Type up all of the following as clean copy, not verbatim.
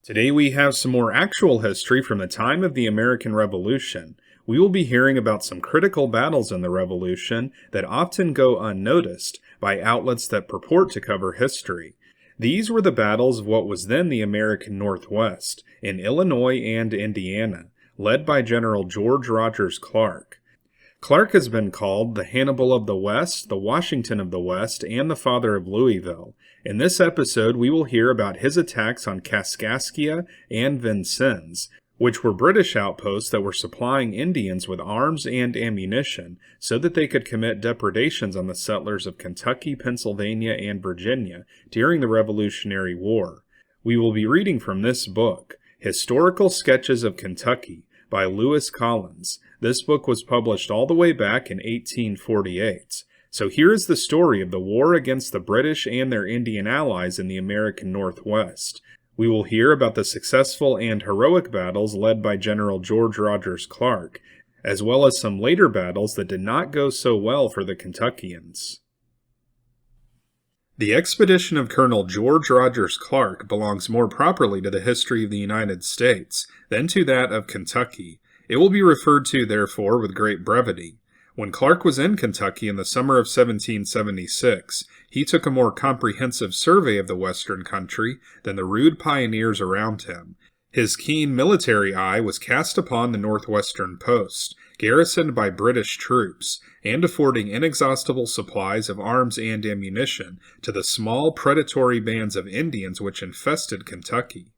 Today we have some more actual history from the time of the American Revolution. We will be hearing about some critical battles in the Revolution that often go unnoticed by outlets that purport to cover history. These were the battles of what was then the American Northwest, in Illinois and Indiana, led by General George Rogers Clark. Clark has been called the Hannibal of the West, the Washington of the West, and the father of Louisville. In this episode, we will hear about his attacks on Kaskaskia and Vincennes, which were British outposts that were supplying Indians with arms and ammunition so that they could commit depredations on the settlers of Kentucky, Pennsylvania, and Virginia during the Revolutionary War. We will be reading from this book, Historical Sketches of Kentucky, by Lewis Collins. This book was published all the way back in 1848. So here is the story of the war against the British and their Indian allies in the American Northwest. We will hear about the successful and heroic battles led by General George Rogers Clark, as well as some later battles that did not go so well for the Kentuckians. The expedition of Colonel George Rogers Clark belongs more properly to the history of the United States than to that of Kentucky. It will be referred to, therefore, with great brevity. When Clark was in Kentucky in the summer of 1776, he took a more comprehensive survey of the western country than the rude pioneers around him. His keen military eye was cast upon the northwestern post, garrisoned by British troops, and affording inexhaustible supplies of arms and ammunition to the small predatory bands of Indians which infested Kentucky.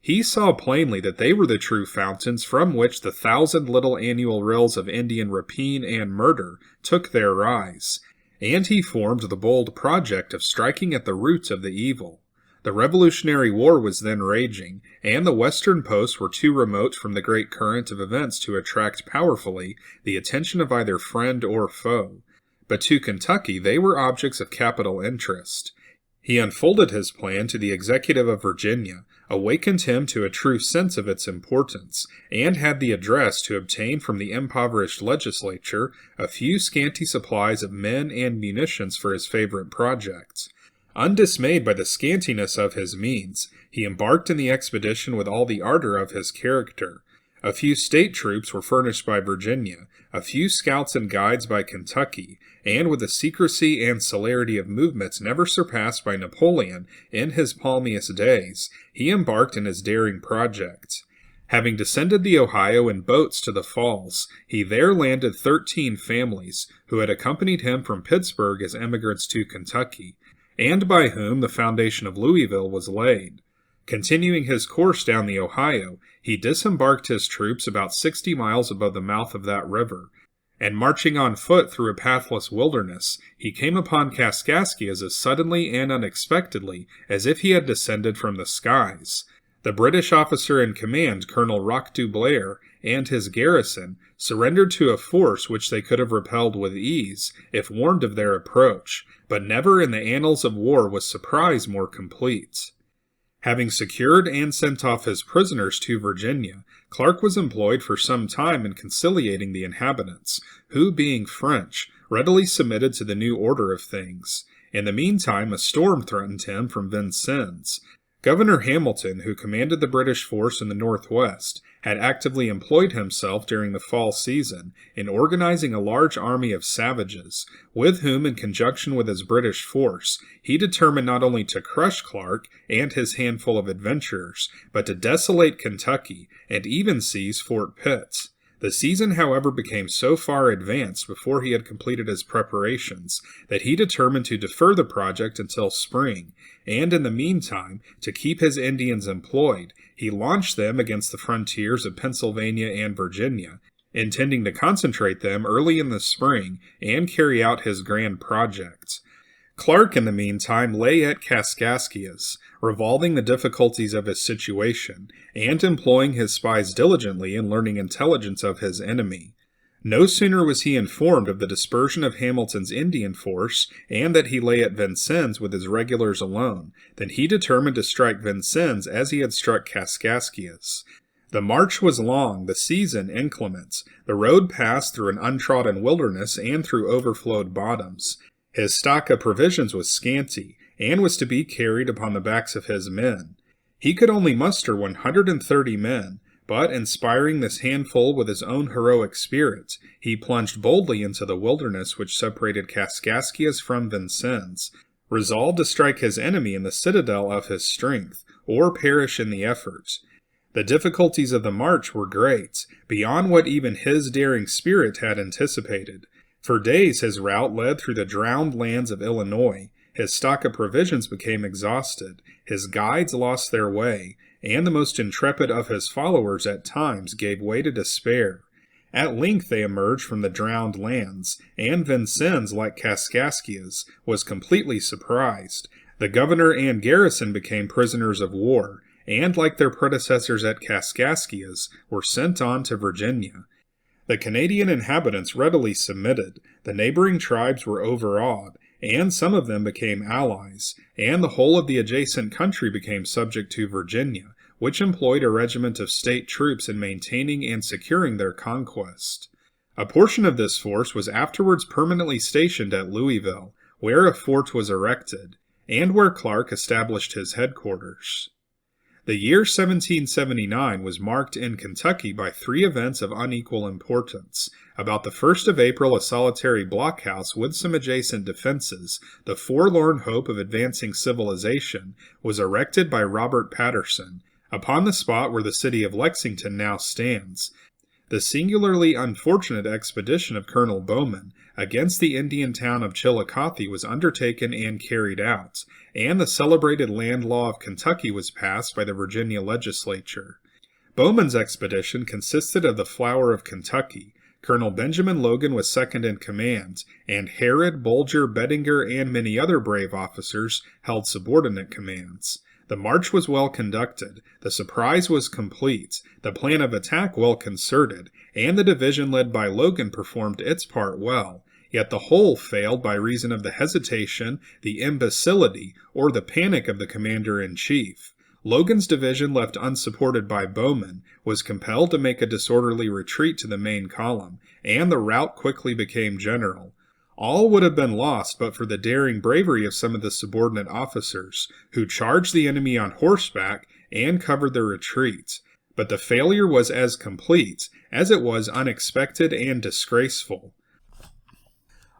He saw plainly that they were the true fountains from which the 1,000 little annual rills of Indian rapine and murder took their rise, and he formed the bold project of striking at the roots of the evil. The Revolutionary War was then raging, and the western posts were too remote from the great current of events to attract powerfully the attention of either friend or foe. But to Kentucky they were objects of capital interest. He unfolded his plan to the executive of Virginia, awakened him to a true sense of its importance, and had the address to obtain from the impoverished legislature a few scanty supplies of men and munitions for his favorite projects. Undismayed by the scantiness of his means, he embarked in the expedition with all the ardor of his character. A few state troops were furnished by Virginia, a few scouts and guides by Kentucky, and with a secrecy and celerity of movements never surpassed by Napoleon in his palmiest days, he embarked in his daring project. Having descended the Ohio in boats to the falls, he there landed 13 families who had accompanied him from Pittsburgh as emigrants to Kentucky, and by whom the foundation of Louisville was laid. Continuing his course down the Ohio, he disembarked his troops about 60 miles above the mouth of that river, and marching on foot through a pathless wilderness, he came upon Kaskaskias as suddenly and unexpectedly as if he had descended from the skies. The British officer in command, Colonel Roch du Blair, and his garrison surrendered to a force which they could have repelled with ease if warned of their approach, but never in the annals of war was surprise more complete. Having secured and sent off his prisoners to Virginia, Clark was employed for some time in conciliating the inhabitants, who, being French, readily submitted to the new order of things. In the meantime, a storm threatened him from Vincennes. Governor Hamilton, who commanded the British force in the Northwest, had actively employed himself during the fall season in organizing a large army of savages, with whom, in conjunction with his British force, he determined not only to crush Clark and his handful of adventurers, but to desolate Kentucky and even seize Fort Pitt. The season, however, became so far advanced before he had completed his preparations that he determined to defer the project until spring, and in the meantime, to keep his Indians employed, he launched them against the frontiers of Pennsylvania and Virginia, intending to concentrate them early in the spring and carry out his grand project. Clark, in the meantime, lay at Kaskaskias, revolving the difficulties of his situation, and employing his spies diligently in learning intelligence of his enemy. No sooner was he informed of the dispersion of Hamilton's Indian force, and that he lay at Vincennes with his regulars alone, than he determined to strike Vincennes as he had struck Kaskaskias. The march was long, the season inclement. The road passed through an untrodden wilderness and through overflowed bottoms. His stock of provisions was scanty, and was to be carried upon the backs of his men. He could only muster 130 men, but inspiring this handful with his own heroic spirit, he plunged boldly into the wilderness which separated Kaskaskias from Vincennes, resolved to strike his enemy in the citadel of his strength, or perish in the effort. The difficulties of the march were great, beyond what even his daring spirit had anticipated. For days his route led through the drowned lands of Illinois. His stock of provisions became exhausted, his guides lost their way, and the most intrepid of his followers at times gave way to despair. At length they emerged from the drowned lands, and Vincennes, like Kaskaskias, was completely surprised. The governor and garrison became prisoners of war, and, like their predecessors at Kaskaskias, were sent on to Virginia. The Canadian inhabitants readily submitted, the neighboring tribes were overawed, and some of them became allies, and the whole of the adjacent country became subject to Virginia, which employed a regiment of state troops in maintaining and securing their conquest. A portion of this force was afterwards permanently stationed at Louisville, where a fort was erected, and where Clark established his headquarters. The year 1779 was marked in Kentucky by three events of unequal importance. About the 1st of April, a solitary blockhouse with some adjacent defenses, the forlorn hope of advancing civilization, was erected by Robert Patterson, upon the spot where the city of Lexington now stands. The singularly unfortunate expedition of Colonel Bowman against the Indian town of Chillicothe was undertaken and carried out, and the celebrated land law of Kentucky was passed by the Virginia legislature. Bowman's expedition consisted of the flower of Kentucky. Colonel Benjamin Logan was second in command, and Harrod, Bulger, Bettinger, and many other brave officers held subordinate commands. The march was well conducted, the surprise was complete, the plan of attack well concerted, and the division led by Logan performed its part well, yet the whole failed by reason of the hesitation, the imbecility, or the panic of the commander-in-chief. Logan's division, left unsupported by Bowman, was compelled to make a disorderly retreat to the main column, and the rout quickly became general. All would have been lost but for the daring bravery of some of the subordinate officers, who charged the enemy on horseback and covered the retreat. But the failure was as complete as it was unexpected and disgraceful.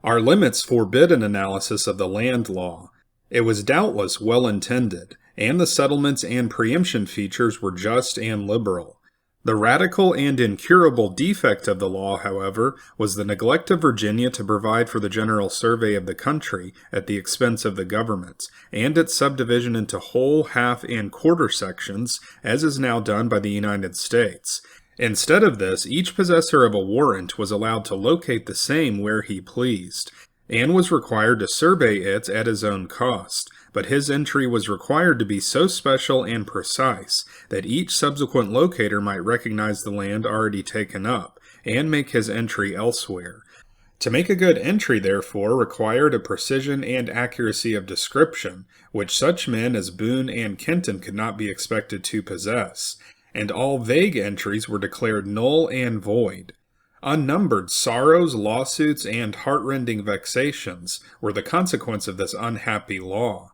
Our limits forbid an analysis of the land law. It was doubtless well intended, and the settlements and preemption features were just and liberal. The radical and incurable defect of the law, however, was the neglect of Virginia to provide for the general survey of the country at the expense of the government, and its subdivision into whole, half, and quarter sections, as is now done by the United States. Instead of this, each possessor of a warrant was allowed to locate the same where he pleased, and was required to survey it at his own cost. But his entry was required to be so special and precise that each subsequent locator might recognize the land already taken up, and make his entry elsewhere. To make a good entry, therefore, required a precision and accuracy of description, which such men as Boone and Kenton could not be expected to possess, and all vague entries were declared null and void. Unnumbered sorrows, lawsuits, and heart-rending vexations were the consequence of this unhappy law.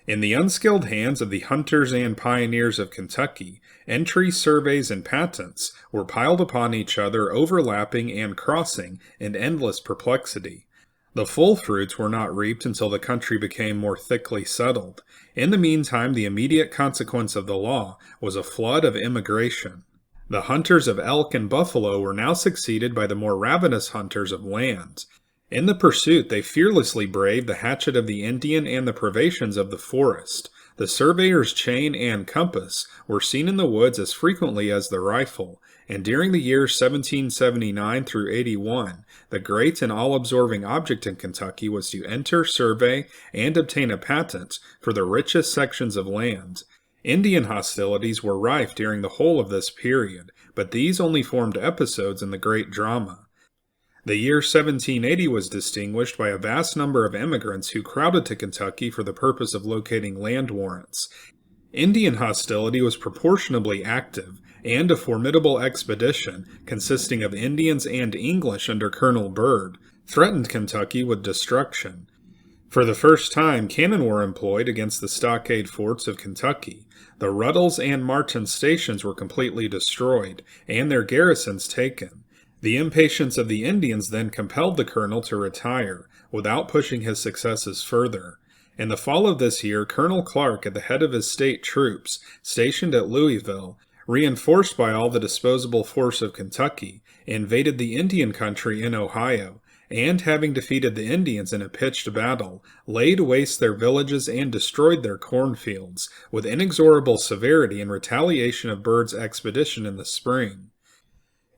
In the unskilled hands of the hunters and pioneers of Kentucky, entries, surveys, and patents were piled upon each other, overlapping and crossing in endless perplexity. The full fruits were not reaped until the country became more thickly settled. In the meantime, the immediate consequence of the law was a flood of immigration. The hunters of elk and buffalo were now succeeded by the more ravenous hunters of land. In the pursuit, they fearlessly braved the hatchet of the Indian and the privations of the forest. The surveyor's chain and compass were seen in the woods as frequently as the rifle, and during the years 1779 through 81, the great and all-absorbing object in Kentucky was to enter, survey, and obtain a patent for the richest sections of land. Indian hostilities were rife during the whole of this period, but these only formed episodes in the great drama. The year 1780 was distinguished by a vast number of emigrants who crowded to Kentucky for the purpose of locating land warrants. Indian hostility was proportionably active, and a formidable expedition, consisting of Indians and English under Colonel Byrd, threatened Kentucky with destruction. For the first time, cannon were employed against the stockade forts of Kentucky. The Ruddles and Martin stations were completely destroyed, and their garrisons taken. The impatience of the Indians then compelled the colonel to retire, without pushing his successes further. In the fall of this year, Colonel Clark, at the head of his state troops, stationed at Louisville, reinforced by all the disposable force of Kentucky, invaded the Indian country in Ohio, and having defeated the Indians in a pitched battle, laid waste their villages and destroyed their cornfields, with inexorable severity in retaliation of Byrd's expedition in the spring.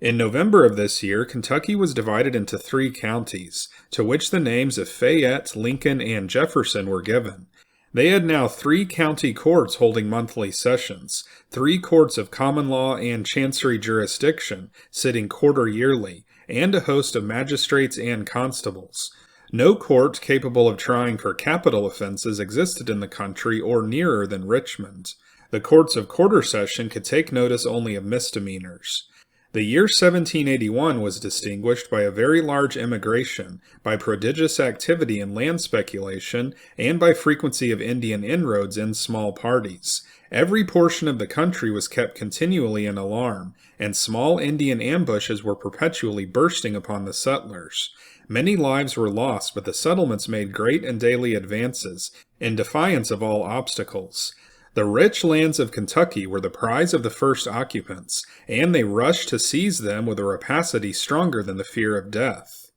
In November of this year, Kentucky was divided into 3 counties, to which the names of Fayette, Lincoln, and Jefferson were given. They had now 3 county courts holding monthly sessions, 3 courts of common law and chancery jurisdiction sitting quarter-yearly, and a host of magistrates and constables. No court capable of trying for capital offenses existed in the country or nearer than Richmond. The courts of quarter session could take notice only of misdemeanors. The year 1781 was distinguished by a very large immigration, by prodigious activity in land speculation, and by frequency of Indian inroads in small parties. Every portion of the country was kept continually in alarm, and small Indian ambushes were perpetually bursting upon the settlers. Many lives were lost, but the settlements made great and daily advances, in defiance of all obstacles. The rich lands of Kentucky were the prize of the first occupants, and they rushed to seize them with a rapacity stronger than the fear of death.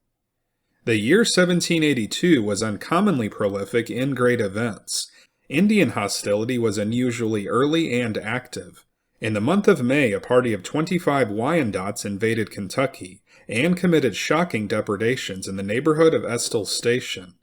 The year 1782 was uncommonly prolific in great events. Indian hostility was unusually early and active. In the month of May, a party of 25 Wyandots invaded Kentucky, and committed shocking depredations in the neighborhood of Estill's Station.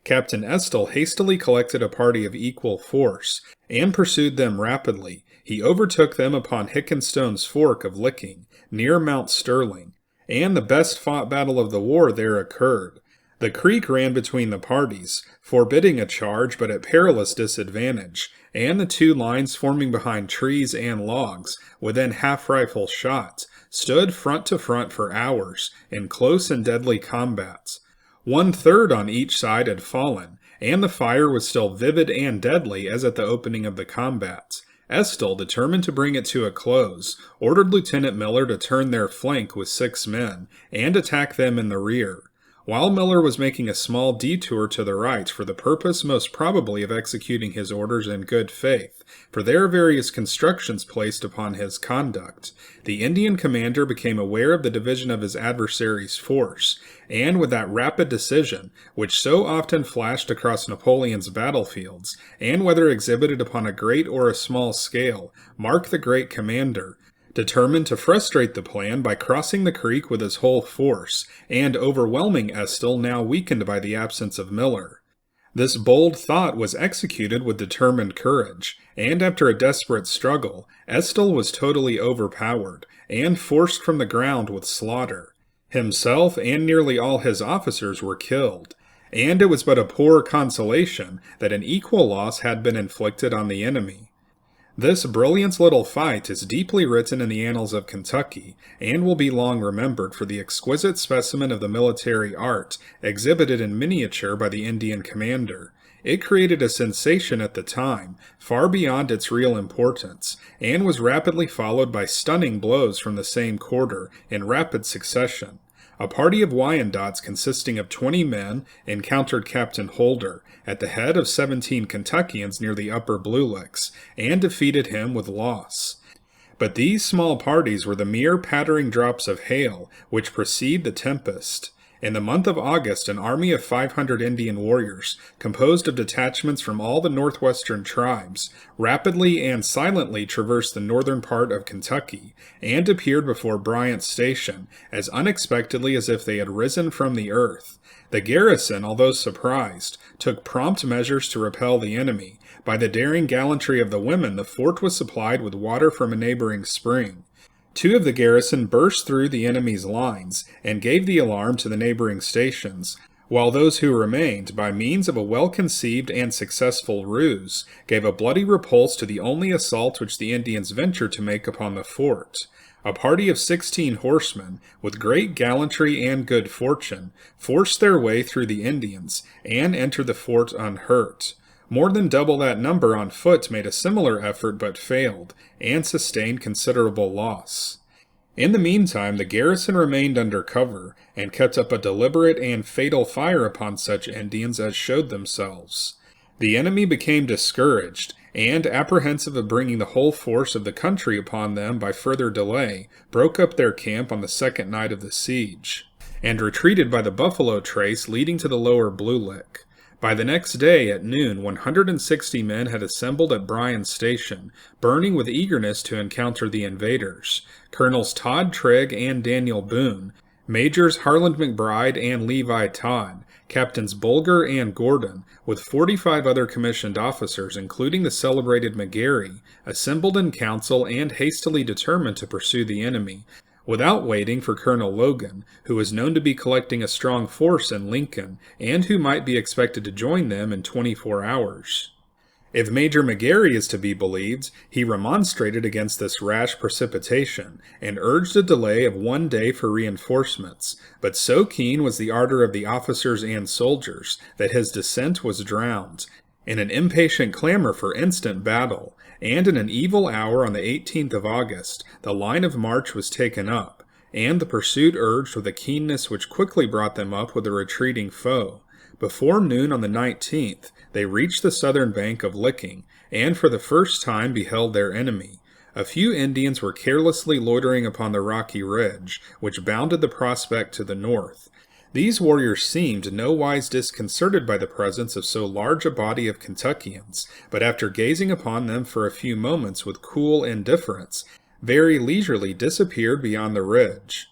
Captain Estill hastily collected a party of equal force, and pursued them rapidly. He overtook them upon Hickenstone's Fork of Licking, near Mount Sterling, and the best-fought battle of the war there occurred. The creek ran between the parties, forbidding a charge but at perilous disadvantage, and the 2 lines forming behind trees and logs, within half-rifle shot, stood front to front for hours, in close and deadly combats. 1/3 on each side had fallen, and the fire was still vivid and deadly as at the opening of the combat. Estill, determined to bring it to a close, ordered Lieutenant Miller to turn their flank with 6 men, and attack them in the rear, while Miller was making a small detour to the right for the purpose most probably of executing his orders in good faith, for there are various constructions placed upon his conduct. The Indian commander became aware of the division of his adversary's force, and with that rapid decision, which so often flashed across Napoleon's battlefields, and whether exhibited upon a great or a small scale, marked the great commander, determined to frustrate the plan by crossing the creek with his whole force, and overwhelming Estill, now weakened by the absence of Miller. This bold thought was executed with determined courage, and after a desperate struggle, Estill was totally overpowered, and forced from the ground with slaughter. Himself and nearly all his officers were killed, and it was but a poor consolation that an equal loss had been inflicted on the enemy. This brilliant little fight is deeply written in the annals of Kentucky, and will be long remembered for the exquisite specimen of the military art exhibited in miniature by the Indian commander. It created a sensation at the time, far beyond its real importance, and was rapidly followed by stunning blows from the same quarter in rapid succession. A party of Wyandots consisting of 20 men encountered Captain Holder at the head of 17 Kentuckians near the upper Blue Licks, and defeated him with loss. But these small parties were the mere pattering drops of hail which precede the tempest. In the month of August, an army of 500 Indian warriors, composed of detachments from all the northwestern tribes, rapidly and silently traversed the northern part of Kentucky, and appeared before Brilliance Station as unexpectedly as if they had risen from the earth. The garrison, although surprised, took prompt measures to repel the enemy. By the daring gallantry of the women, the fort was supplied with water from a neighboring spring. 2 of the garrison burst through the enemy's lines, and gave the alarm to the neighboring stations, while those who remained, by means of a well-conceived and successful ruse, gave a bloody repulse to the only assault which the Indians ventured to make upon the fort. A party of 16 horsemen, with great gallantry and good fortune, forced their way through the Indians, and entered the fort unhurt. More than double that number on foot made a similar effort but failed, and sustained considerable loss. In the meantime, the garrison remained under cover, and kept up a deliberate and fatal fire upon such Indians as showed themselves. The enemy became discouraged, and, apprehensive of bringing the whole force of the country upon them by further delay, broke up their camp on the second night of the siege, and retreated by the Buffalo Trace leading to the lower Blue Lick. By the next day, at noon, 160 men had assembled at Bryan's Station, burning with eagerness to encounter the invaders. Colonels Todd Trigg and Daniel Boone, Majors Harland McBride and Levi Todd, Captains Bulger and Gordon, with 45 other commissioned officers, including the celebrated McGary, assembled in council and hastily determined to pursue the enemy, without waiting for Colonel Logan, who was known to be collecting a strong force in Lincoln, and who might be expected to join them in 24 hours. If Major McGary is to be believed, he remonstrated against this rash precipitation, and urged a delay of 1 day for reinforcements, but so keen was the ardor of the officers and soldiers that his dissent was drowned in an impatient clamor for instant battle, and in an evil hour on the 18th of August, the line of march was taken up, and the pursuit urged with a keenness which quickly brought them up with a retreating foe. Before noon on the 19th, they reached the southern bank of Licking, and for the first time beheld their enemy. A few Indians were carelessly loitering upon the rocky ridge, which bounded the prospect to the north. These warriors seemed nowise disconcerted by the presence of so large a body of Kentuckians, but after gazing upon them for a few moments with cool indifference, very leisurely disappeared beyond the ridge.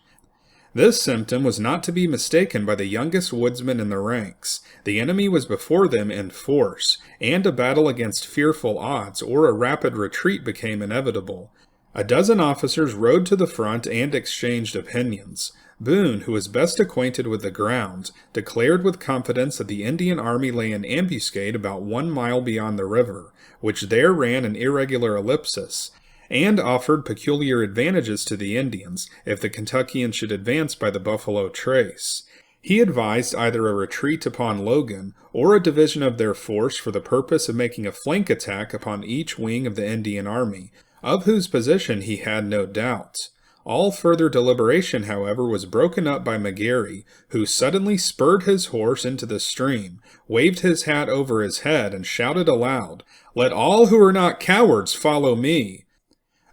This symptom was not to be mistaken by the youngest woodsman in the ranks. The enemy was before them in force, and a battle against fearful odds or a rapid retreat became inevitable. A dozen officers rode to the front and exchanged opinions. Boone, who was best acquainted with the ground, declared with confidence that the Indian army lay in ambuscade about 1 mile beyond the river, which there ran an irregular ellipsis, and offered peculiar advantages to the Indians if the Kentuckians should advance by the Buffalo Trace. He advised either a retreat upon Logan or a division of their force for the purpose of making a flank attack upon each wing of the Indian army, of whose position he had no doubt. All further deliberation, however, was broken up by McGary, who suddenly spurred his horse into the stream, waved his hat over his head, and shouted aloud, "Let all who are not cowards follow me!"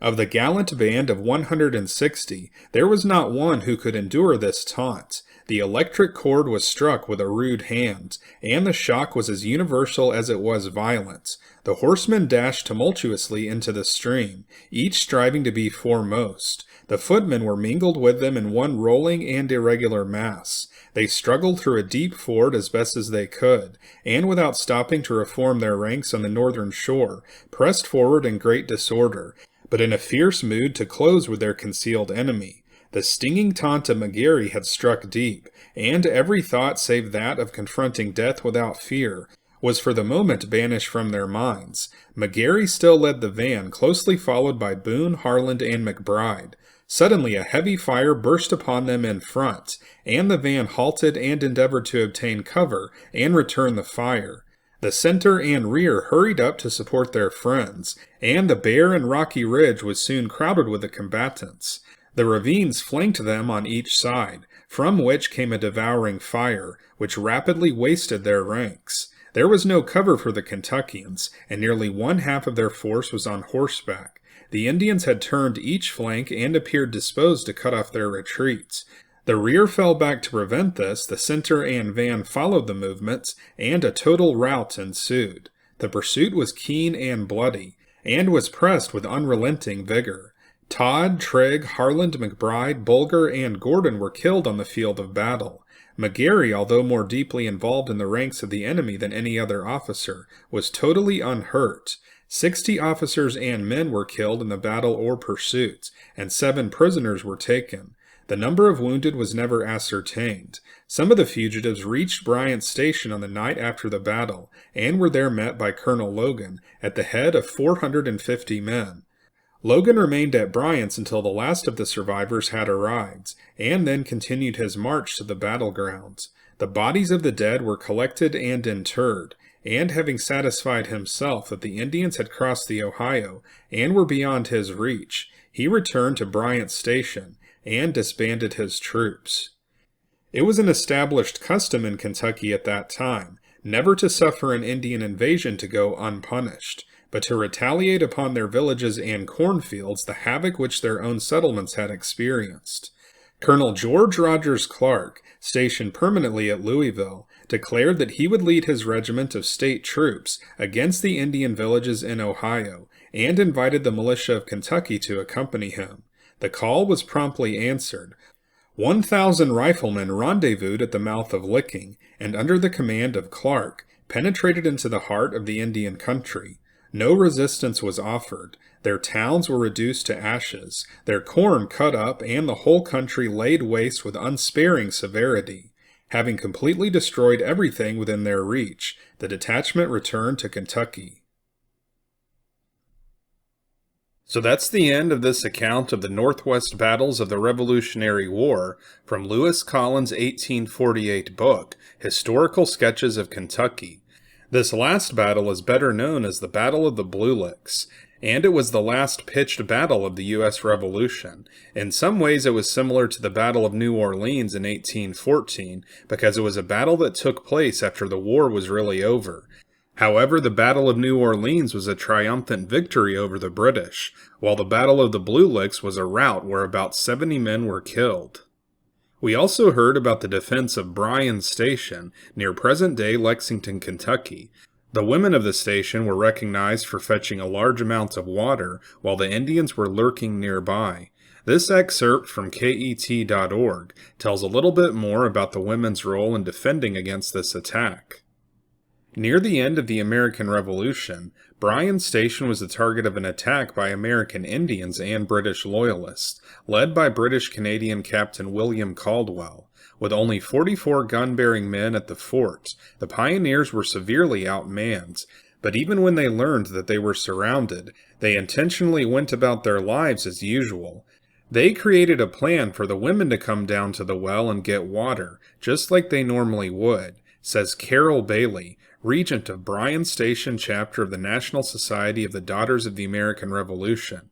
Of the gallant band of 160, there was not one who could endure this taunt. The electric cord was struck with a rude hand, and the shock was as universal as it was violent. The horsemen dashed tumultuously into the stream, each striving to be foremost. The footmen were mingled with them in one rolling and irregular mass. They struggled through a deep ford as best as they could, and without stopping to reform their ranks on the northern shore, pressed forward in great disorder, but in a fierce mood to close with their concealed enemy. The stinging taunt of McGary had struck deep, and every thought save that of confronting death without fear was for the moment banished from their minds. McGary still led the van, closely followed by Boone, Harland, and McBride. Suddenly a heavy fire burst upon them in front, and the van halted and endeavored to obtain cover and return the fire. The center and rear hurried up to support their friends, and the bare and rocky ridge was soon crowded with the combatants. The ravines flanked them on each side, from which came a devouring fire, which rapidly wasted their ranks. There was no cover for the Kentuckians, and nearly 1/2 of their force was on horseback. The Indians had turned each flank and appeared disposed to cut off their retreats. The rear fell back to prevent this, the center and van followed the movements, and a total rout ensued. The pursuit was keen and bloody, and was pressed with unrelenting vigor. Todd, Trigg, Harland, McBride, Bulger, and Gordon were killed on the field of battle. McGary, although more deeply involved in the ranks of the enemy than any other officer, was totally unhurt. 60 officers and men were killed in the battle or pursuit, and 7 prisoners were taken. The The number of wounded was never ascertained. Some of the fugitives reached Bryant's Station on the night after the battle, and were there met by Colonel Logan at the head of 450 men. Logan remained at Bryant's until the last of the survivors had arrived, and then continued his march to the battlegrounds. The bodies of the dead were collected and interred, and having satisfied himself that the Indians had crossed the Ohio and were beyond his reach, he returned to Bryant's Station and disbanded his troops. It was an established custom in Kentucky at that time, never to suffer an Indian invasion to go unpunished, but to retaliate upon their villages and cornfields the havoc which their own settlements had experienced. Colonel George Rogers Clark, stationed permanently at Louisville, declared that he would lead his regiment of state troops against the Indian villages in Ohio, and invited the militia of Kentucky to accompany him. The call was promptly answered. 1,000 riflemen rendezvoused at the mouth of Licking, and under the command of Clark, penetrated into the heart of the Indian country. No resistance was offered. Their towns were reduced to ashes, their corn cut up, and the whole country laid waste with unsparing severity. Having completely destroyed everything within their reach, the detachment returned to Kentucky. So that's the end of this account of the Northwest battles of the Revolutionary War from Lewis Collins' 1848 book, Historical Sketches of Kentucky. This last battle is better known as the Battle of the Blue Licks, and it was the last pitched battle of the U.S. Revolution. In some ways it was similar to the Battle of New Orleans in 1814, because it was a battle that took place after the war was really over. However, the Battle of New Orleans was a triumphant victory over the British, while the Battle of the Blue Licks was a rout where about 70 men were killed. We also heard about the defense of Bryant's Station, near present-day Lexington, Kentucky. The women of the station were recognized for fetching a large amount of water, while the Indians were lurking nearby. This excerpt from KET.org tells a little bit more about the women's role in defending against this attack. Near the end of the American Revolution, Bryant's Station was the target of an attack by American Indians and British Loyalists, led by British-Canadian Captain William Caldwell. With only 44 gun-bearing men at the fort, the pioneers were severely outmanned, but even when they learned that they were surrounded, they intentionally went about their lives as usual. They created a plan for the women to come down to the well and get water, just like they normally would, says Carol Bailey, regent of Bryant's Station chapter of the National Society of the Daughters of the American Revolution.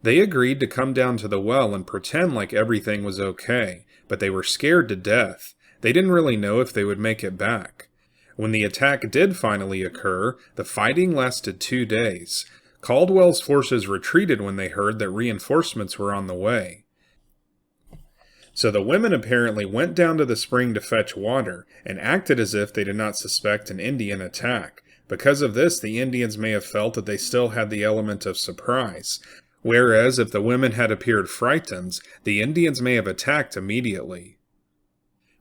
They agreed to come down to the well and pretend like everything was okay, but they were scared to death. They didn't really know if they would make it back. When the attack did finally occur, the fighting lasted 2 days. Caldwell's forces retreated when they heard that reinforcements were on the way. So the women apparently went down to the spring to fetch water, and acted as if they did not suspect an Indian attack. Because of this, the Indians may have felt that they still had the element of surprise, whereas if the women had appeared frightened, the Indians may have attacked immediately.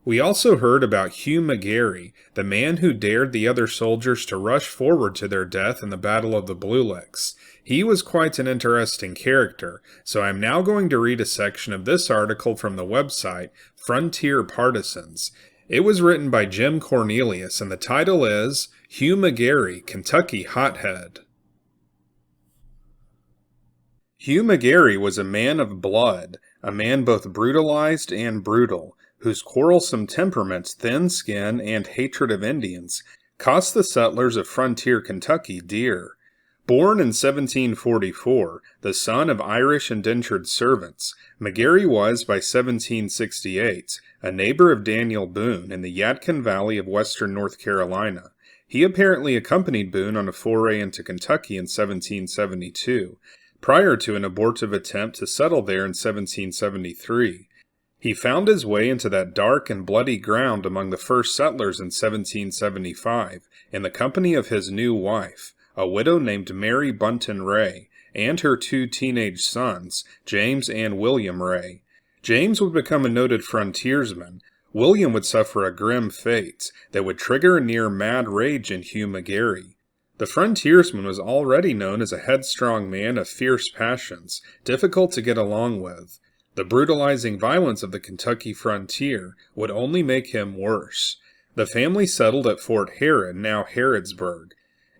We also heard about Hugh McGary, the man who dared the other soldiers to rush forward to their death in the Battle of the Blue Licks. He was quite an interesting character, so I'm now going to read a section of this article from the website Frontier Partisans. It was written by Jim Cornelius, and the title is Hugh McGary, Kentucky Hothead. Hugh McGary was a man of blood, a man both brutalized and brutal, whose quarrelsome temperament, thin skin, and hatred of Indians cost the settlers of frontier Kentucky dear. Born in 1744, the son of Irish indentured servants, McGary was, by 1768, a neighbor of Daniel Boone in the Yadkin Valley of western North Carolina. He apparently accompanied Boone on a foray into Kentucky in 1772, prior to an abortive attempt to settle there in 1773. He found his way into that dark and bloody ground among the first settlers in 1775, in the company of his new wife, a widow named Mary Bunton Ray, and her 2 teenage sons, James and William Ray. James would become a noted frontiersman. William would suffer a grim fate that would trigger a near-mad rage in Hugh McGary. The frontiersman was already known as a headstrong man of fierce passions, difficult to get along with. The brutalizing violence of the Kentucky frontier would only make him worse. The family settled at Fort Herod, now Harrodsburg.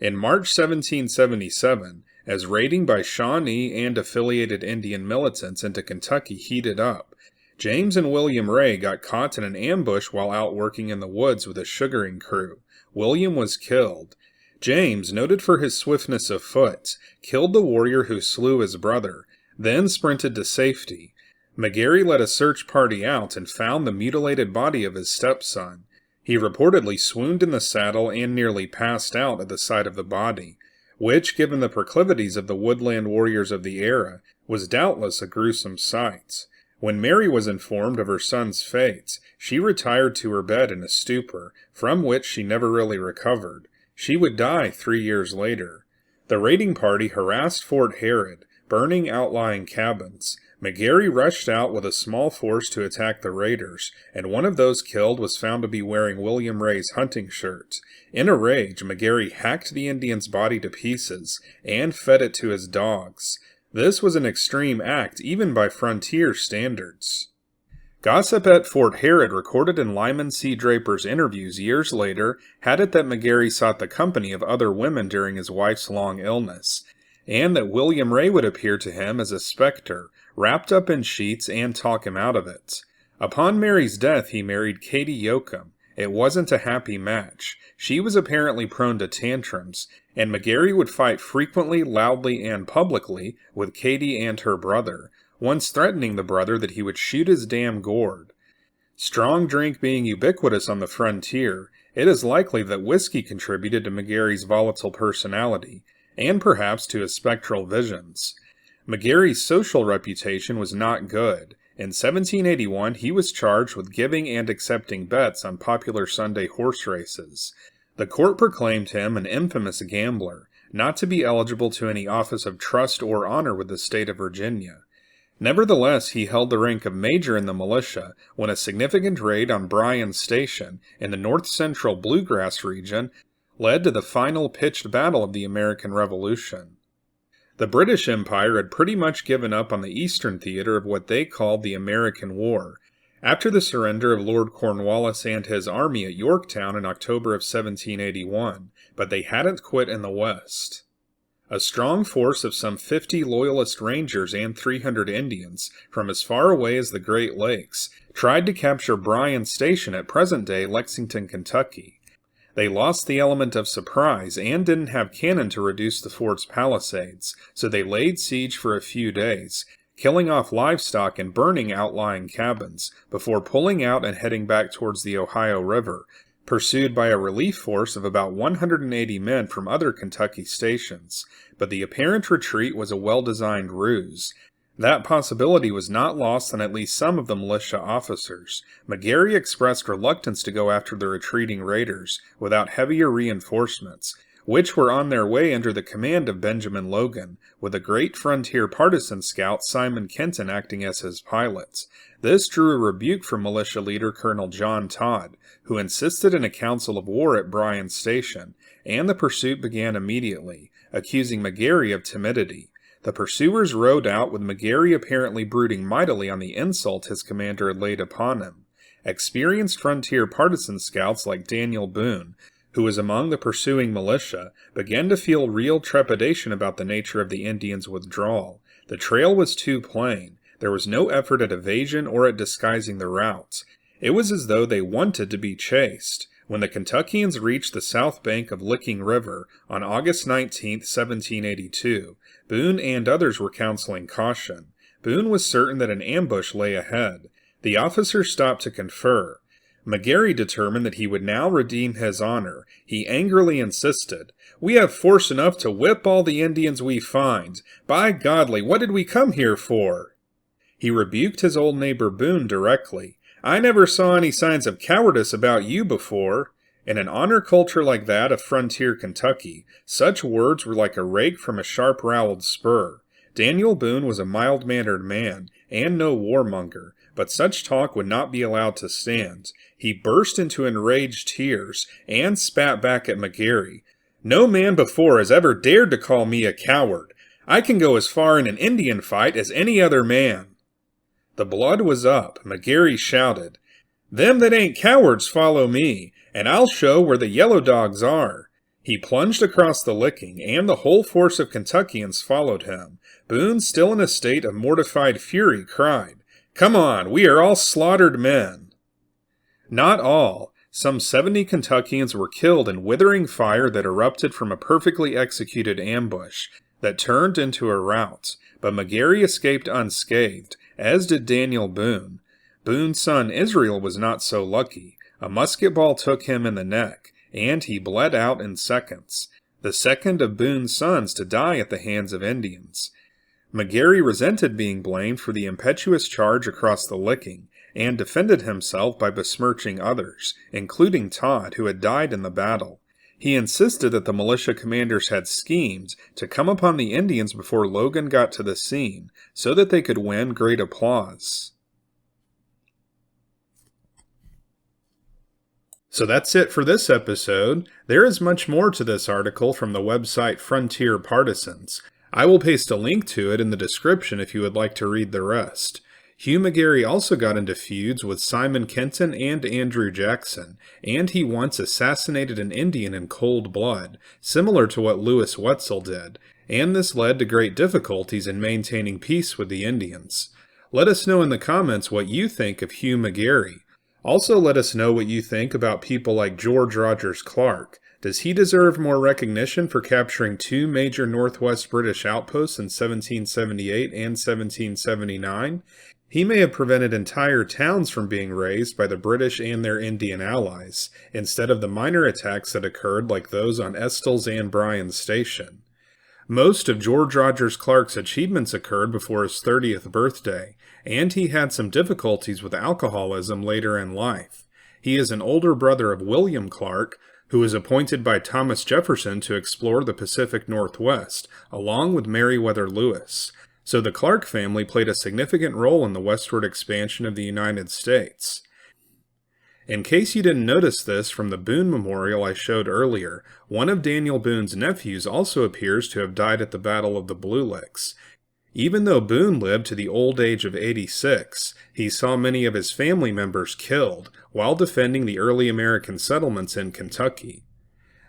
In March 1777, as raiding by Shawnee and affiliated Indian militants into Kentucky heated up, James and William Ray got caught in an ambush while out working in the woods with a sugaring crew. William was killed. James, noted for his swiftness of foot, killed the warrior who slew his brother, then sprinted to safety. McGary led a search party out and found the mutilated body of his stepson. He reportedly swooned in the saddle and nearly passed out at the sight of the body, which, given the proclivities of the woodland warriors of the era, was doubtless a gruesome sight. When Mary was informed of her son's fate, she retired to her bed in a stupor, from which she never really recovered. She would die 3 years later. The raiding party harassed Fort Herod, burning outlying cabins. McGary rushed out with a small force to attack the raiders, and one of those killed was found to be wearing William Ray's hunting shirt. In a rage, McGary hacked the Indian's body to pieces and fed it to his dogs. This was an extreme act even by frontier standards. Gossip at Fort Herod, recorded in Lyman C. Draper's interviews years later, had it that McGary sought the company of other women during his wife's long illness, and that William Ray would appear to him as a specter, wrapped up in sheets, and talk him out of it. Upon Mary's death, he married Katie Yoakum. It wasn't a happy match. She was apparently prone to tantrums, and McGary would fight frequently, loudly, and publicly with Katie and her brother, once threatening the brother that he would shoot his damn gourd. Strong drink being ubiquitous on the frontier, it is likely that whiskey contributed to McGary's volatile personality, and perhaps to his spectral visions. McGary's social reputation was not good. In 1781, he was charged with giving and accepting bets on popular Sunday horse races. The court proclaimed him an infamous gambler, not to be eligible to any office of trust or honor with the state of Virginia. Nevertheless, he held the rank of major in the militia when a significant raid on Bryan Station in the north-central Bluegrass region led to the final pitched battle of the American Revolution. The British Empire had pretty much given up on the eastern theater of what they called the American War, after the surrender of Lord Cornwallis and his army at Yorktown in October of 1781, but they hadn't quit in the west. A strong force of some 50 Loyalist Rangers and 300 Indians, from as far away as the Great Lakes, tried to capture Bryan Station at present-day Lexington, Kentucky. They lost the element of surprise and didn't have cannon to reduce the fort's palisades, so they laid siege for a few days, killing off livestock and burning outlying cabins, before pulling out and heading back towards the Ohio River, pursued by a relief force of about 180 men from other Kentucky stations. But the apparent retreat was a well-designed ruse. That possibility was not lost on at least some of the militia officers. McGary expressed reluctance to go after the retreating raiders without heavier reinforcements, which were on their way under the command of Benjamin Logan, with a great frontier partisan scout Simon Kenton acting as his pilot. This drew a rebuke from militia leader Colonel John Todd, who insisted in a council of war at Bryan Station, and the pursuit began immediately, accusing McGary of timidity. The pursuers rode out, with McGary apparently brooding mightily on the insult his commander had laid upon him. Experienced frontier partisan scouts like Daniel Boone, who was among the pursuing militia, began to feel real trepidation about the nature of the Indians' withdrawal. The trail was too plain. There was no effort at evasion or at disguising the route. It was as though they wanted to be chased. When the Kentuckians reached the south bank of Licking River on August 19, 1782, Boone and others were counseling caution. Boone was certain that an ambush lay ahead. The officers stopped to confer. McGary determined that he would now redeem his honor. He angrily insisted, "We have force enough to whip all the Indians we find. By Godly, what did we come here for?" He rebuked his old neighbor Boone directly. "I never saw any signs of cowardice about you before." In an honor culture like that of frontier Kentucky, such words were like a rake from a sharp-roweled spur. Daniel Boone was a mild-mannered man, and no warmonger, but such talk would not be allowed to stand. He burst into enraged tears, and spat back at McGary. "No man before has ever dared to call me a coward. I can go as far in an Indian fight as any other man." The blood was up. McGary shouted, "Them that ain't cowards follow me, and I'll show where the yellow dogs are." He plunged across the licking, and the whole force of Kentuckians followed him. Boone, still in a state of mortified fury, cried, "Come on, we are all slaughtered men." Not all. Some 70 Kentuckians were killed in withering fire that erupted from a perfectly executed ambush that turned into a rout, but McGary escaped unscathed, as did Daniel Boone. Boone's son Israel was not so lucky. A musket ball took him in the neck, and he bled out in seconds, the second of Boone's sons to die at the hands of Indians. McGary resented being blamed for the impetuous charge across the licking, and defended himself by besmirching others, including Todd, who had died in the battle. He insisted that the militia commanders had schemed to come upon the Indians before Logan got to the scene, so that they could win great applause. So that's it for this episode. There is much more to this article from the website Frontier Partisans. I will paste a link to it in the description if you would like to read the rest. Hugh McGary also got into feuds with Simon Kenton and Andrew Jackson, and he once assassinated an Indian in cold blood, similar to what Lewis Wetzel did, and this led to great difficulties in maintaining peace with the Indians. Let us know in the comments what you think of Hugh McGary. Also let us know what you think about people like George Rogers Clark. Does he deserve more recognition for capturing 2 major Northwest British outposts in 1778 and 1779? He may have prevented entire towns from being razed by the British and their Indian allies, instead of the minor attacks that occurred like those on Estill's and Bryan's Station. Most of George Rogers Clark's achievements occurred before his 30th birthday, and he had some difficulties with alcoholism later in life. He is an older brother of William Clark, who was appointed by Thomas Jefferson to explore the Pacific Northwest, along with Meriwether Lewis. So the Clark family played a significant role in the westward expansion of the United States. In case you didn't notice this from the Boone Memorial I showed earlier, one of Daniel Boone's nephews also appears to have died at the Battle of the Blue Licks. Even though Boone lived to the old age of 86, he saw many of his family members killed while defending the early American settlements in Kentucky.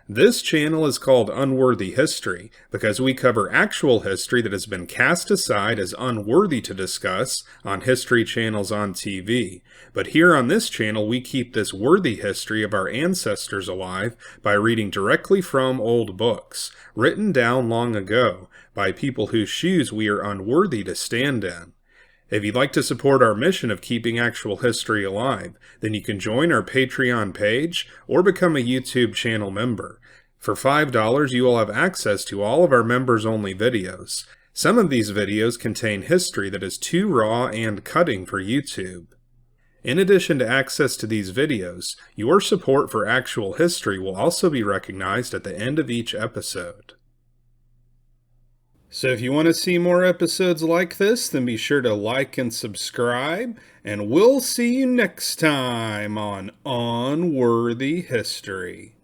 This channel is called Unworthy History because we cover actual history that has been cast aside as unworthy to discuss on history channels on TV. But here on this channel we keep this worthy history of our ancestors alive by reading directly from old books, written down long ago by people whose shoes we are unworthy to stand in. If you'd like to support our mission of keeping actual history alive, then you can join our Patreon page or become a YouTube channel member. For $5, you will have access to all of our members-only videos. Some of these videos contain history that is too raw and cutting for YouTube. In addition to access to these videos, your support for actual history will also be recognized at the end of each episode. So if you want to see more episodes like this, then be sure to like and subscribe, and we'll see you next time on Unworthy History.